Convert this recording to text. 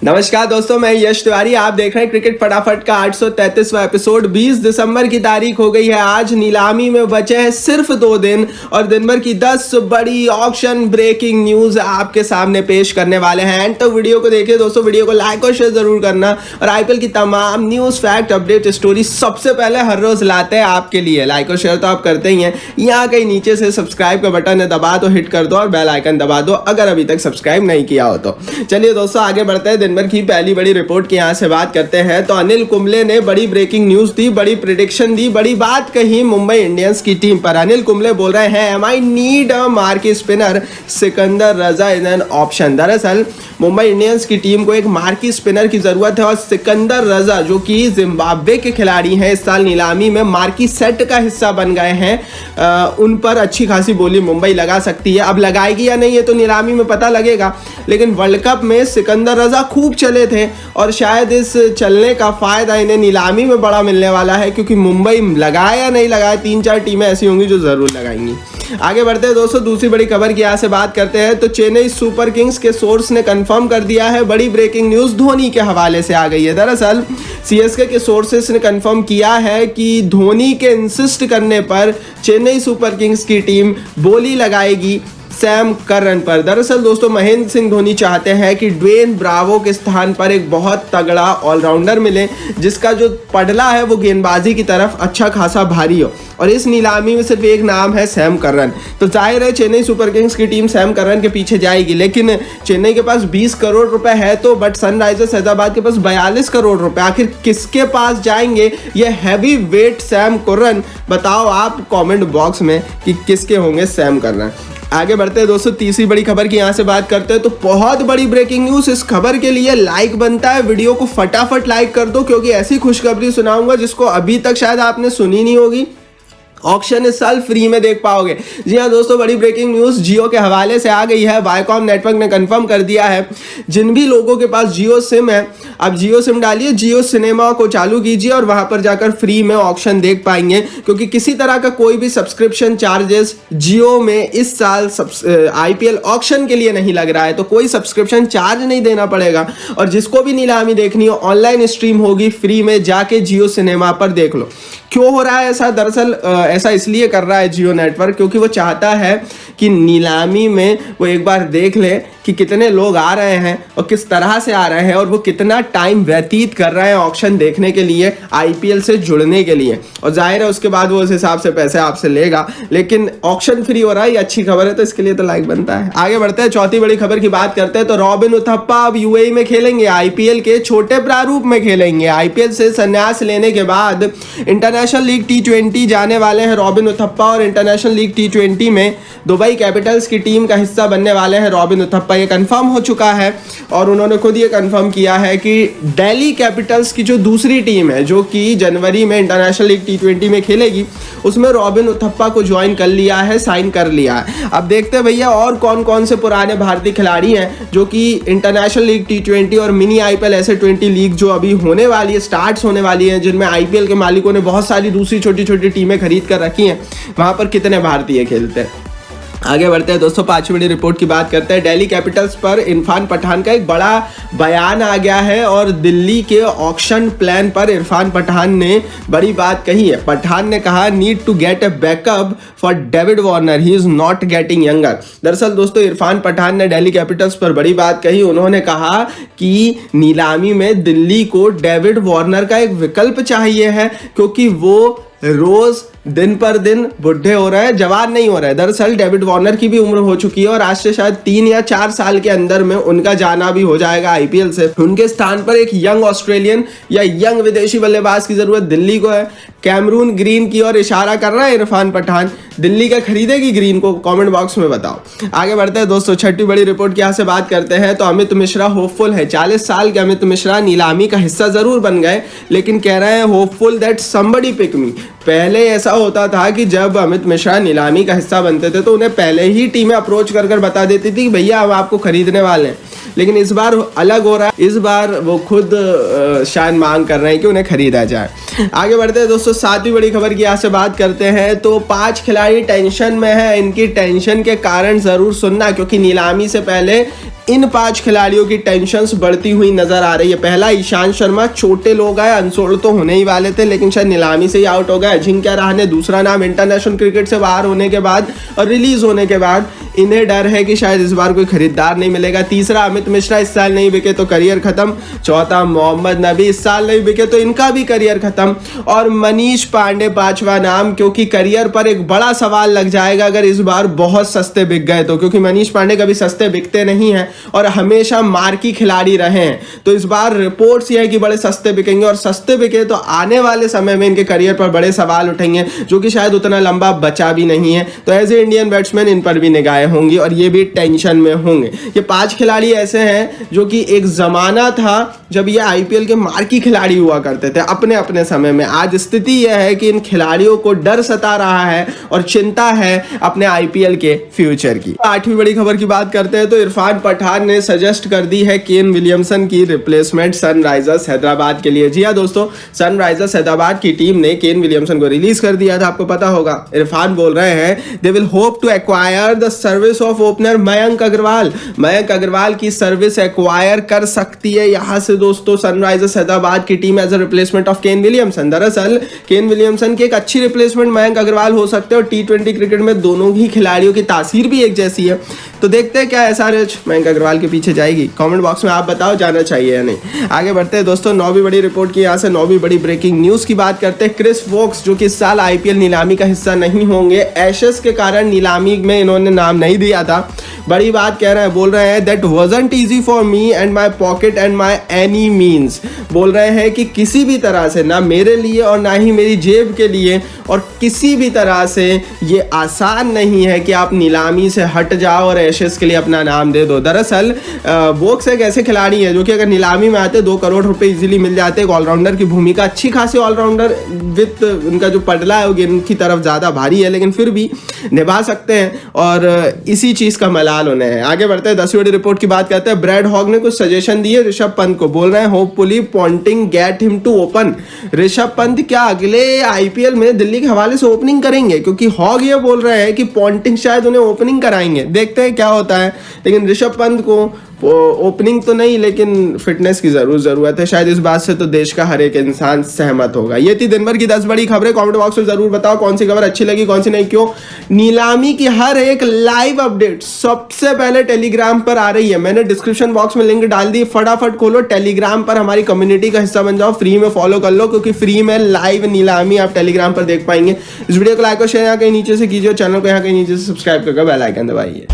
नमस्कार दोस्तों, मैं यश तिवारी। आप देख रहे हैं क्रिकेट फटाफट का 833वां एपिसोड। 20 दिसंबर की तारीख हो गई है आज। नीलामी में बचे हैं सिर्फ 2 दिन और दिन भर की 10 बड़ी ऑक्शन ब्रेकिंग न्यूज आपके सामने पेश करने वाले हैं। एंड तो वीडियो को देखिए दोस्तों, वीडियो को लाइक और शेयर जरूर करना। और आईपीएल की तमाम न्यूज, फैक्ट, अपडेट, स्टोरी सबसे पहले हर रोज लाते हैं आपके लिए। लाइक और शेयर तो आप करते ही हैं। यहाँ कहीं नीचे से सब्सक्राइब का बटन है, दबा दो, हिट कर दो और बेल आइकन दबा दो अगर अभी तक सब्सक्राइब नहीं किया हो तो। चलिए दोस्तों आगे बढ़ते हैं। दिन भर की पहली बड़ी रिपोर्ट की यहां से बात करते हैं तो अनिल कुंबले ने बड़ी ब्रेकिंग न्यूज दी, बड़ी प्रेडिक्शन दी, बड़ी बात कही मुंबई इंडियंस की टीम पर। अनिल कुंबले बोल रहे हैं, am I need a marquee spinner, Sikandar Raza is an option. दरअसल मुंबई इंडियंस की टीम को एक मार्की स्पिनर की जरूरत है और सिकंदर रजा जो कि जिम्बाब्वे के खिलाड़ी हैं, इस साल नीलामी में मार्की सेट का हिस्सा बन गए हैं। उन पर अच्छी खासी बोली मुंबई लगा सकती है। अब लगाएगी या नहीं ये तो नीलामी में पता लगेगा, लेकिन वर्ल्ड कप में सिकंदर रजा खूब चले थे और शायद इस चलने का फायदा इन्हें नीलामी में बड़ा मिलने वाला है, क्योंकि मुंबई लगाए या नहीं लगाए 3-4 टीमें ऐसी होंगी जो जरूर लगाएंगी। आगे बढ़ते हैं दोस्तों, दूसरी बड़ी खबर की यहाँ से बात करते हैं तो चेन्नई सुपर किंग्स के सोर्स ने कंफर्म कर दिया है। बड़ी ब्रेकिंग न्यूज धोनी के हवाले से आ गई है। दरअसल सीएसके के सोर्सेस ने कंफर्म किया है कि धोनी के इंसिस्ट करने पर चेन्नई सुपर किंग्स की टीम बोली लगाएगी सैम करन पर। दरअसल दोस्तों महेंद्र सिंह धोनी चाहते हैं कि ड्वेन ब्रावो के स्थान पर एक बहुत तगड़ा ऑलराउंडर मिले, जिसका जो पडला है वो गेंदबाजी की तरफ अच्छा खासा भारी हो, और इस नीलामी में सिर्फ एक नाम है सैम करन। तो जाहिर है चेन्नई सुपर किंग्स की टीम सैम करन के पीछे जाएगी, लेकिन चेन्नई के पास 20 करोड़ रुपए है तो, बट सनराइजर्स हैदराबाद के पास 42 करोड़ रुपए। आखिर किसके पास जाएंगे ये हैवी वेट सैम करन? बताओ आप कमेंट बॉक्स में कि किसके होंगे सैम करन। आगे बढ़ते हैं दोस्तों, तीसरी बड़ी खबर की यहाँ से बात करते हैं तो बहुत बड़ी ब्रेकिंग न्यूज। इस खबर के लिए लाइक बनता है, वीडियो को फटाफट लाइक कर दो, क्योंकि ऐसी खुशखबरी सुनाऊंगा जिसको अभी तक शायद आपने सुनी नहीं होगी। ऑक्शन इस साल फ्री में देख पाओगे। जी हाँ दोस्तों, बड़ी ब्रेकिंग न्यूज जियो के हवाले से आ गई है। वाईकॉम नेटवर्क ने कंफर्म कर दिया है, जिन भी लोगों के पास जियो सिम है, आप जियो सिम डालिए, जियो सिनेमा को चालू कीजिए और वहां पर जाकर फ्री में ऑक्शन देख पाएंगे, क्योंकि किसी तरह का कोई भी सब्सक्रिप्शन चार्जेस जियो में इस साल आईपीएल ऑक्शन के लिए नहीं लग रहा है, तो कोई सब्सक्रिप्शन चार्ज नहीं देना पड़ेगा। और जिसको भी नीलामी देखनी हो ऑनलाइन स्ट्रीम होगी फ्री में, जाके जियो सिनेमा पर देख लो। क्यों हो रहा है ऐसा? दरअसल ऐसा इसलिए कर रहा है जियो नेटवर्क क्योंकि वो चाहता है कि नीलामी में वो एक बार देख ले कि कितने लोग आ रहे हैं और किस तरह से आ रहे हैं और वो कितना टाइम व्यतीत कर रहे हैं ऑक्शन देखने के लिए, आईपीएल से जुड़ने के लिए, और जाहिर है उसके बाद वो उस हिसाब से पैसे आपसे लेगा। लेकिन ऑक्शन फ्री हो रहा है, ये अच्छी खबर है, तो इसके लिए तो लाइक बनता है। आगे बढ़ते हैं, चौथी बड़ी खबर की बात करते हैं तो रॉबिन उथप्पा अब यूएई में खेलेंगे, आईपीएल के छोटे प्रारूप में खेलेंगे। आईपीएल से संन्यास लेने के बाद इंटरनेशनल लीग T20 जाने वाले हैं रॉबिन उथप्पा, और इंटरनेशनल लीग T20 में दुबई कैपिटल्स की टीम का हिस्सा बनने वाले हैं रॉबिन उथप्पा। ये कंफर्म हो चुका है और उन्होंने खुद ये कंफर्म किया है कि दिल्ली कैपिटल्स की जो दूसरी टीम है जो कि जनवरी में इंटरनेशनल लीग T20 में खेलेगी, उसमें रॉबिन उथप्पा को ज्वाइन कर लिया है, साइन कर लिया है। अब देखते हैं भैया और कौन कौन से पुराने भारतीय खिलाड़ी हैं जो कि इंटरनेशनल लीग T20 और मिनी आईपीएल ऐसे 20 लीग जो अभी होने वाली है, स्टार्ट होने वाली है, जिनमें आईपीएल के मालिकों ने बहुत सारी दूसरी छोटी छोटी टीमें खरीद कर रखी हैं, वहां पर कितने भारतीय खेलते हैं। आगे बढ़ते हैं दोस्तों, 5वीं बड़ी रिपोर्ट की बात करते हैं। दिल्ली कैपिटल्स पर इरफान पठान का एक बड़ा बयान आ गया है और दिल्ली के ऑक्शन प्लान पर इरफान पठान ने बड़ी बात कही है। पठान ने कहा, need to get a backup for David Warner, he is not getting younger. दरअसल दोस्तों इरफान पठान ने दिल्ली कैपिटल्स पर बड़ी बात कही। उन्होंने कहा कि नीलामी में दिल्ली को डेविड वार्नर का एक विकल्प चाहिए है, क्योंकि वो रोज दिन पर दिन बुढ़े हो रहे हैं, जवान नहीं हो रहे हैं। दरअसल डेविड वार्नर की भी उम्र हो चुकी है और आज से शायद 3 या 4 साल के अंदर में उनका जाना भी हो जाएगा आईपीएल से। उनके स्थान पर एक यंग ऑस्ट्रेलियन या यंग विदेशी बल्लेबाज की जरूरत दिल्ली को है। कैमरून ग्रीन की ओर इशारा कर रहा है इरफान पठान। दिल्ली क्या खरीदेगी ग्रीन को? कमेंट बॉक्स में बताओ। आगे बढ़ते हैं दोस्तों, 6वीं बड़ी रिपोर्ट की यहाँ से बात करते हैं तो अमित मिश्रा होपफुल है। 40 साल के अमित मिश्रा नीलामी का हिस्सा जरूर बन गए, लेकिन कह रहे हैं hopeful that somebody pick me. पहले ऐसा होता था कि जब अमित मिश्रा नीलामी का हिस्सा बनते थे तो उन्हें पहले ही टीमें अप्रोच कर बता देती थी कि भैया हम आपको खरीदने वाले हैं, लेकिन इस बार अलग हो रहा है। इस बार वो खुद शायद मांग कर रहे हैं कि उन्हें खरीदा जाए। आगे बढ़ते हैं दोस्तों, 7वीं बड़ी खबर की यहाँ से बात करते हैं तो 5 खिलाड़ी टेंशन में है। इनकी टेंशन के कारण जरूर सुनना, क्योंकि नीलामी से पहले इन 5 खिलाड़ियों की टेंशन्स बढ़ती हुई नजर आ रही है। पहला ईशांत शर्मा, छोटे लोग आए, अनसोल्ड तो होने ही वाले थे लेकिन शायद नीलामी से ही आउट हो गए। अजिंक्य रहाणे दूसरा नाम, इंटरनेशनल क्रिकेट से बाहर होने के बाद और रिलीज होने के बाद इन्हें डर है कि शायद इस बार कोई खरीदार नहीं मिलेगा। तीसरा अमित मिश्रा, इस साल नहीं बिके तो करियर खत्म। चौथा मोहम्मद नबी, इस साल नहीं बिके तो इनका भी करियर खत्म। और मनीष पांडे 5वां नाम, क्योंकि करियर पर एक बड़ा सवाल लग जाएगा अगर इस बार बहुत सस्ते बिक गए तो, क्योंकि मनीष पांडे कभी सस्ते बिकते नहीं हैं और हमेशा मार्की खिलाड़ी रहे हैं। तो इस बार रिपोर्ट्स ये है कि बड़े सस्ते बिकेंगे और सस्ते बिके तो आने वाले समय में इनके करियर पर बड़े सवाल उठेंगे, जो कि शायद उतना लंबा बचा भी नहीं है। तो एज ए इंडियन बैट्समैन इन पर भी निगाहें होंगी और ये भी टेंशन में होंगे। ये 5 खिलाड़ी ऐसे हैं जो कि एक जमाना था जब ये आईपीएल के मार्की खिलाड़ी हुआ करते थे अपने अपने समय में। आज स्थिति यह है कि इन खिलाड़ियों को डर सता रहा है और चिंता है अपने आईपीएल के फ्यूचर की। 8वीं बड़ी खबर की बात करते हैं तो इरफान पठान ने सजेस्ट कर दी है केन विलियमसन की रिप्लेसमेंट सनराइजर्स हैदराबाद के लिए। जी हाँ दोस्तों, सनराइजर्स हैदराबाद की टीम ने केन विलियमसन को रिलीज कर दिया था, आपको पता होगा। इरफान बोल रहे हैं they will hope to acquire the service of opener Mayank Agarwal. Mayank Agarwal की सर्विस एक्वायर कर सकती है यहां से दोस्तों सनराइजर्स हैदराबाद की team as a replacement of Kane Williamson. दरअसल केन विलियमसन की एक अच्छी रिप्लेसमेंट मयंक अग्रवाल हो सकते हैं और टी20 क्रिकेट में दोनों ही खिलाड़ियों की तासीर भी एक जैसी है। तो देखते हैं क्या एसआरएच मयंक अग्रवाल के पीछे जाएगी। कमेंट बॉक्स में आप बताओ जाना चाहिए या नहीं। आगे बढ़ते हैं दोस्तों 9वीं बड़ी रिपोर्ट की, यहां से 9वीं बड़ी ब्रेकिंग न्यूज की बात करते हैं। क्रिस वोक्स जो कि इस साल आईपीएल नीलामी का हिस्सा नहीं होंगे, एशेस के कारण नीलामी में इन्होंने नाम नहीं दिया था। बड़ी बात कह रहे हैं, बोल रहे हैं that wasn't easy for me and my pocket and my any means. बोल रहे हैं कि किसी भी तरह से, ना मेरे लिए और ना ही मेरी जेब के लिए और किसी भी तरह से ये आसान नहीं है कि आप नीलामी से हट जाओ और एशेस के लिए अपना नाम दे दो। दरअसल वोक्स एक ऐसे खिलाड़ी है जो कि अगर नीलामी में आते 2 करोड़ रुपए इजीली मिल जाते। एक ऑलराउंडर की भूमिका, अच्छी खासी ऑलराउंडर विथ उनका जो पडला है वो गेंद की तरफ ज़्यादा भारी है लेकिन फिर भी निभा सकते हैं और इसी चीज़ का मलाल होने हैं। आगे बढ़ते हैं 10वीं बड़ी रिपोर्ट की बात करते हैं। ब्रैड हॉग ने कुछ सजेशन दिए ऋषभ पंत को, बोल रहे हैं hopefully Ponting get him to open. Rishabh Pant क्या अगले आईपीएल में दिल्ली के हवाले से ओपनिंग करेंगे? क्योंकि हॉग ये बोल रहे हैं कि पॉन्टिंग शायद उन्हें ओपनिंग कराएंगे, देखते हैं क्या होता है। लेकिन ऋषभ पंत को ओपनिंग तो नहीं लेकिन फिटनेस की जरूरत है, शायद इस बात से तो देश का हर एक इंसान सहमत होगा। ये थी दिन भर की 10 बड़ी खबरें। कमेंट बॉक्स में जरूर बताओ कौन सी खबर अच्छी लगी, कौन सी नहीं, क्यों। नीलामी की हर एक लाइव अपडेट सबसे पहले टेलीग्राम पर आ रही है। मैंने डिस्क्रिप्शन बॉक्स में लिंक डाल दी, फटाफट खोलो टेलीग्राम पर, हमारी कम्युनिटी का हिस्सा बन जाओ, फ्री में फॉलो कर लो क्योंकि फ्री में लाइव नीलामी आप टेलीग्राम पर देख पाएंगे। इस वीडियो को लाइक और शेयर यहाँ कहीं नीचे से कीजिए, चैनल को यहाँ कहीं नीचे से सब्सक्राइब करके बेल आइकन दबाइए।